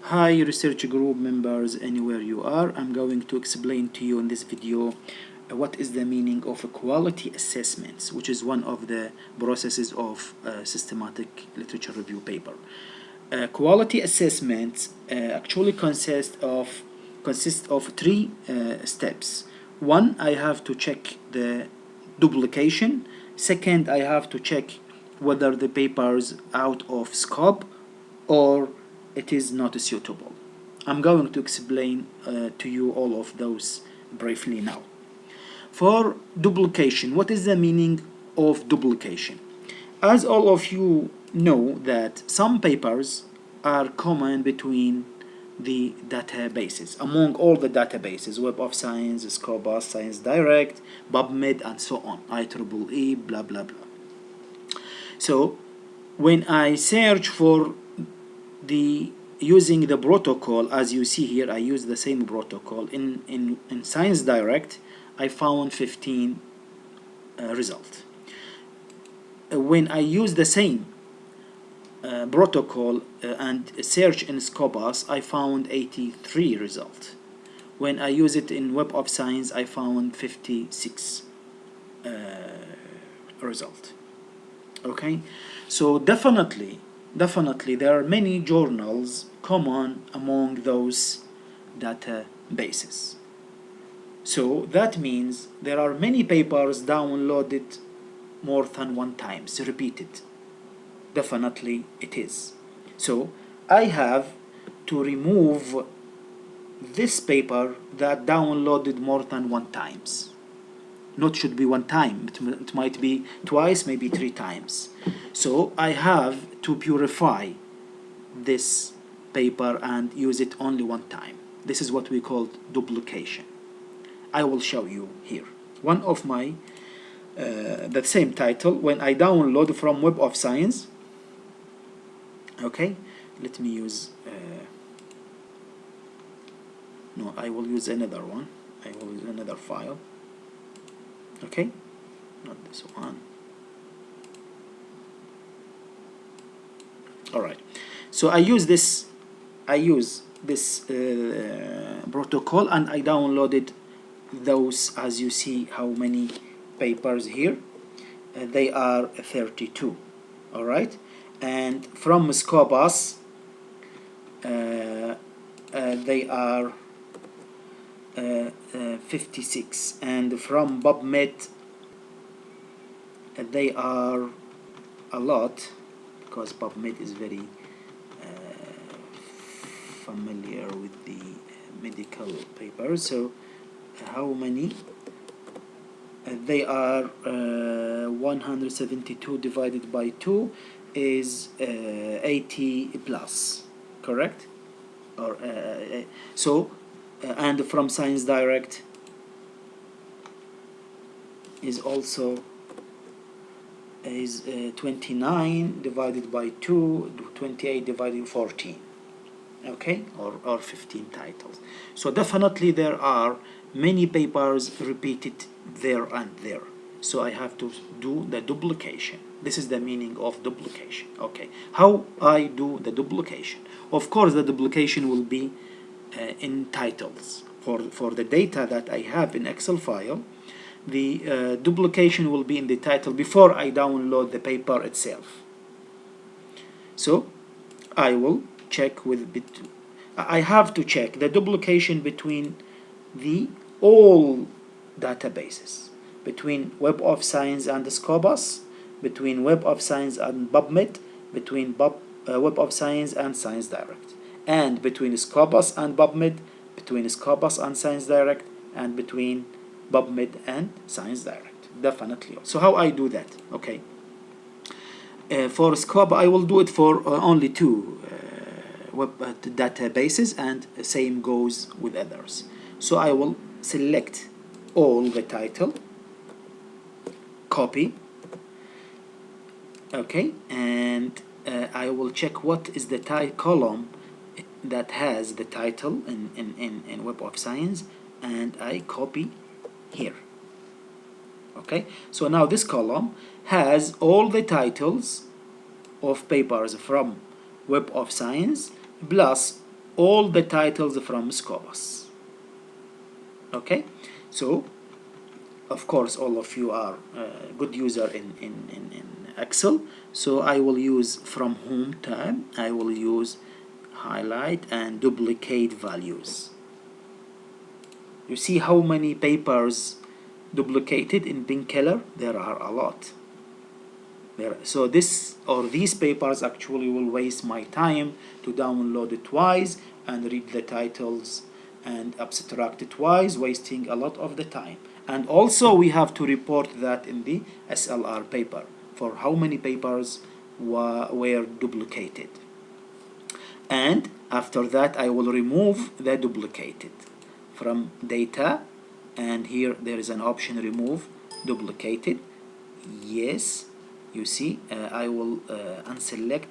Hi research group members anywhere you are. I'm going to explain to you in this video what is the meaning of a quality assessments, which is one of the processes of systematic literature review paper. Quality assessments actually consist of three steps. One, I have to check the duplication. Second, I have to check whether the paper is out of scope or it is not suitable. I'm going to explain to you all of those briefly now. For duplication, what is the meaning of duplication? As all of you know that some papers are common between the databases, among all the databases, Web of Science, Scopus, Science Direct, PubMed, and so on, IEEE, blah blah blah. So when I search for using the protocol, as you see here, I use the same protocol in Science Direct. I found 15 results. When I use the same protocol and search in Scopus, I found 83 results. When I use it in Web of Science, I found 56 results. Okay, so definitely there are many journals common among those databases. So that means there are many papers downloaded more than one times, repeated. Definitely it is. So I have to remove this paper that downloaded more than one times. Not should be one time, it might be twice, maybe 3 times. So I have to purify this paper and use it only one time. This is what we call duplication. I will show you here. One of my, the same title, when I download from Web of Science, okay, let me use, no, I will use another one. I will use another file. Okay, not this one. All right, so I use this protocol and I downloaded those. As you see, how many papers here? They are 32. All right, and from Scopus they are 56, and from PubMed they are a lot, because PubMed is very familiar with the medical papers. So how many? They are 172 divided by 2 is 80 plus, correct? Or so and from Science Direct is also 29 divided by 2, 28 divided by 14, okay, or 15 titles. So definitely there are many papers repeated there and there. So I have to do the duplication. This is the meaning of duplication. Okay, how I do the duplication? Of course, the duplication will be in titles. For the data that I have in Excel file, the duplication will be in the title before I download the paper itself. So I will check with I have to check the duplication between the all databases, between Web of Science and Scopus, between Web of Science and PubMed, between Web of Science and Science Direct, and between Scopus and PubMed, between Scopus and Science Direct, and between PubMed and Science Direct. Definitely. So how I do that? Okay. For Scopus, I will do it for only 2 web databases, and same goes with others. So I will select all the title, copy, okay, and I will check what is the column that has the title in Web of Science, and I copy here. Okay, so now this column has all the titles of papers from Web of Science plus all the titles from Scopus. Okay, so of course all of you are good user in Excel, so I will use from Home tab, I will use highlight and duplicate values. You see how many papers duplicated in pink color? There are a lot. So this or these papers actually will waste my time to download it twice and read the titles and abstract it twice, wasting a lot of the time. And also we have to report that in the SLR paper for how many papers were duplicated. And after that I will remove the duplicated from data, and here there is an option remove duplicated. Yes, you see I will unselect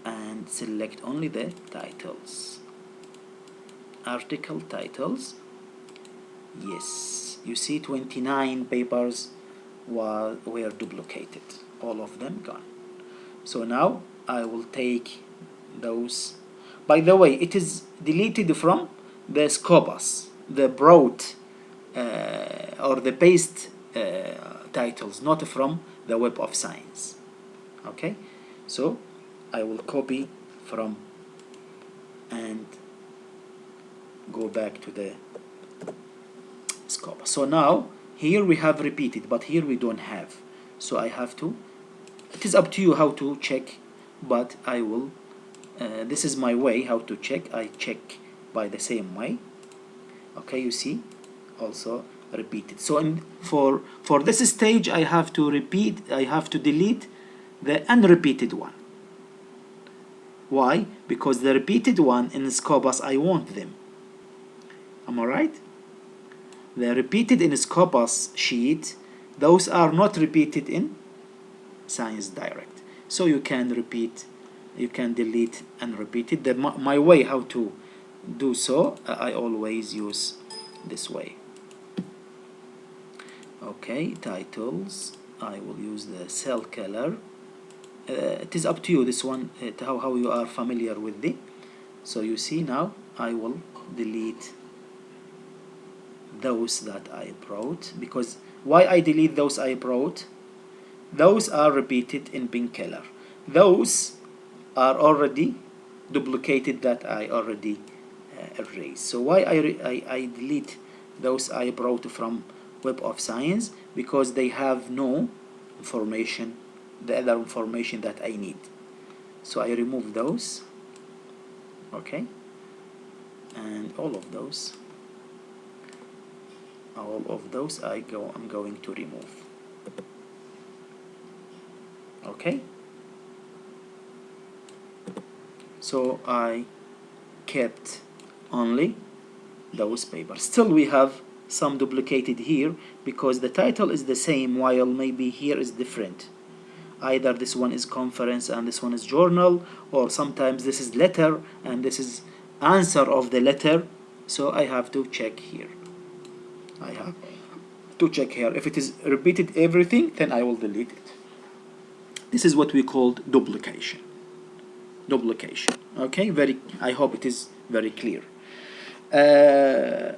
and select only the titles, article titles. Yes, you see 29 papers were duplicated, all of them gone. So now I will take those. By the way, it is deleted from the Scopus, the broad or the paste titles, not from the Web of Science. Okay, so I will copy from and go back to the Scopus. So now here we have repeated, but here we don't have, so I have to, it is up to you how to check, but I will this is my way how to check. I check by the same way. Okay, you see also repeated. So for this stage I have to repeat, I have to delete the unrepeated one. Why? Because the repeated one in Scopus I want them. Am I right? The repeated in Scopus sheet, those are not repeated in Science Direct. So you can repeat, you can delete and repeat it. My way how to do so, I always use this way. Okay, titles, I will use the cell color. It is up to you, this one, how you are familiar with it. So you see now I will delete those that I brought, because why I delete those I brought? Those are repeated in pink color. Those are already duplicated that I already erased. So why I delete those I brought from Web of Science? Because they have no information, the other information that I need. So I remove those. Okay, and all of those I'm going to remove. Okay, so I kept only those papers. Still we have some duplicated here because the title is the same, while maybe here is different. Either this one is conference and this one is journal, or sometimes this is letter and this is answer of the letter. So I have to check here. I have to check here. If it is repeated everything, then I will delete it. This is what we called duplication. Okay, I hope it is very clear.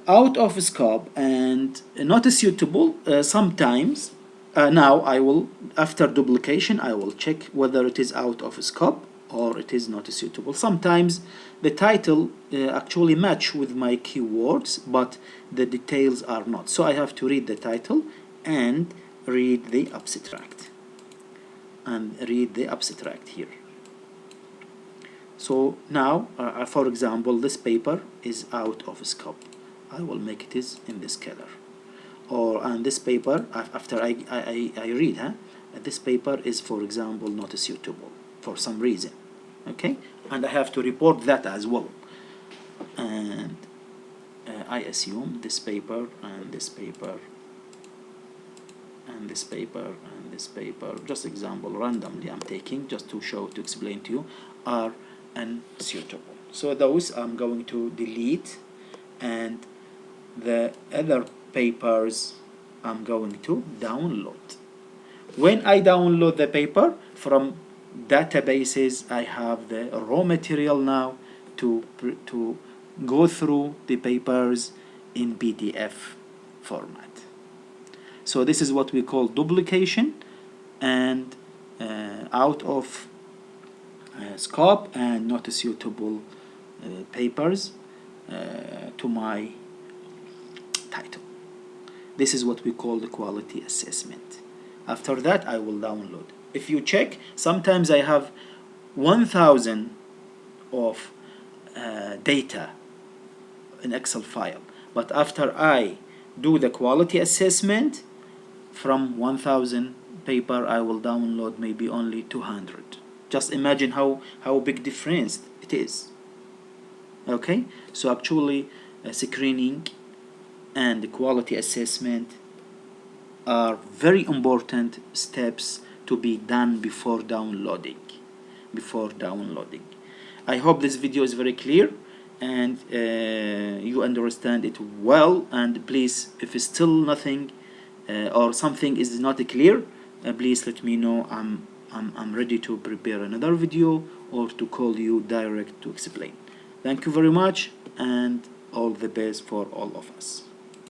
Out of scope and not suitable, sometimes now I will, after duplication, I will check whether it is out of scope or it is not suitable. Sometimes the title actually match with my keywords, but the details are not. So I have to read the title and read the abstract. Here. So now, for example, this paper is out of scope. I will make it is in this color. And this paper, after I read, this paper is, for example, not suitable for some reason. Okay, and I have to report that as well. And I assume this paper and this paper and this paper and this paper, just example randomly I'm taking just to explain to you, are unsuitable. So those I'm going to delete, and the other papers I'm going to download. When I download the paper from databases, I have the raw material now to go through the papers in PDF format. So this is what we call duplication, and out of scope and not suitable papers to my title. This is what we call the quality assessment. After that, I will download. If you check, sometimes I have 1000 of data in Excel file, but after I do the quality assessment, from 1000 paper I will download maybe only 200. Just imagine how big difference it is. Okay, so actually screening and the quality assessment are very important steps to be done before downloading. I hope this video is very clear and you understand it well, and please, if it's still nothing or something is not clear, please let me know. I'm ready to prepare another video or to call you direct to explain. Thank you very much, and all the best for all of us.